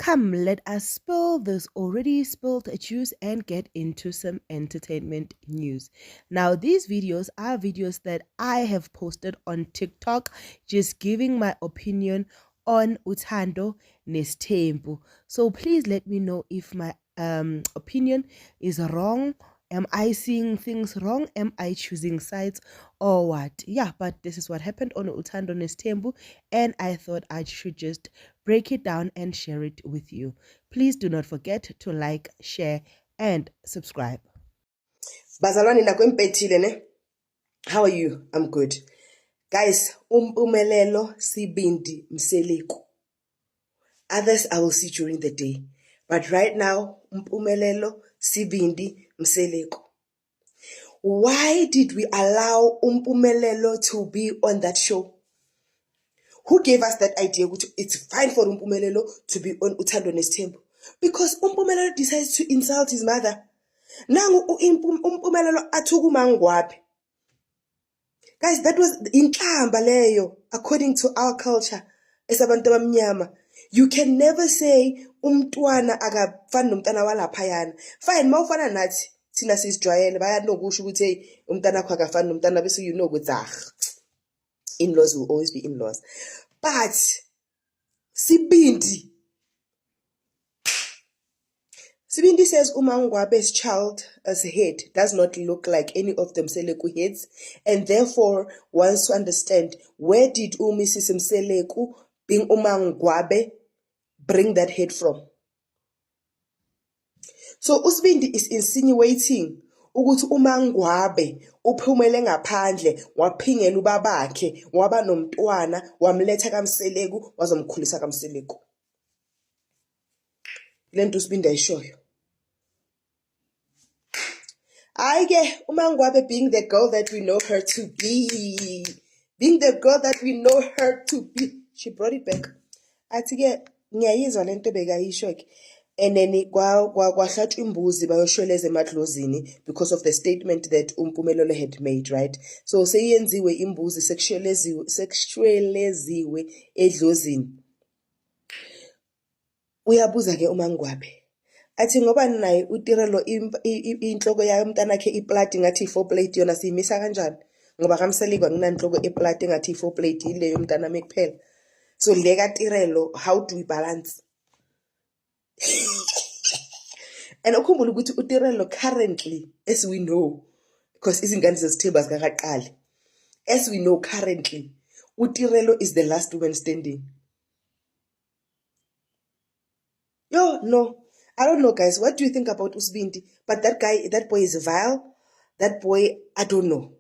Come, let us spill this already spilled juice and get into some entertainment news. Now, these videos are videos that I have posted on TikTok, just giving my opinion on Uthando Nestembu. So please let me know if my opinion is wrong. Am I seeing things wrong? Am I choosing sides or what? Yeah, but this is what happened on Uthando Nestembu, and I thought I should just break it down and share it with you. Please do not forget to like, share, and subscribe. Bazalwane nakwempethile ne? How are you? I'm good. Guys, Umpumelelo Sibindi Mseleko. Others I will see during the day. But right now, Umpumelelo Sibindi Mseleko. Why did we allow Umpumelelo to be on that show? Who gave us that idea? It's fine for Umpumelelo to be on Uthando Nestembu. Because Umpumelelo decides to insult his mother. Nangu Umpumelelo athuku mangwapi. Guys, that was inhlamba leyo, according to our culture. Esabantu abamnyama. You can never say umntwana akafani nomntana walaphayana. Fine, mawufana nathi thina sizijwayele bayanokusho ukuthi hey umntana wakho akafani nomntana bese you know ukuthi in-laws will always be in-laws. But Sibindi says Umangwabe's child as head does not look like any of them Mseleku heads, and therefore wants to understand where did Mrs. Mseleku being Umangwabe bring that head from. So Usbindi is insinuating ukuthi uMangwabe uphumele ngaphandle waphingela ubabakhe waba nomntwana wamletha kaMseleku wazomkhulisa kaMseleku. Lento Usbindi ayishoyo. Ayike uMangwabe being the girl that we know her to be. Being the girl that we know her to be. She brought it back. Athi-ke ngiyayizwa lento bekayisho-ke. And then kwahlatshwa imbuzi bayoshweleza emadlozini because of the statement that Umpumelelo had made, right? So seyenziwe imbuzi sekushweleziwe edlozini. Uyabuza-ke uMangwabe. Athi ngoba naye uTirelo inhloko yamntanakhe iplati ngathi i4 plate yona siyimisa kanjani ngoba kaMseleku anginanhloko eplati ngathi i4 plate ile yomntana mekuphela. So leka Tirelo, how do we balance? And ukhumbula ukuthi uTirelo currently, as we know, because izingane zesithembu azikaqali, as we know currently, uTirelo is the last woman standing. No, I don't know, guys. What do you think about Usbindi? But that boy is vile. That boy, I don't know.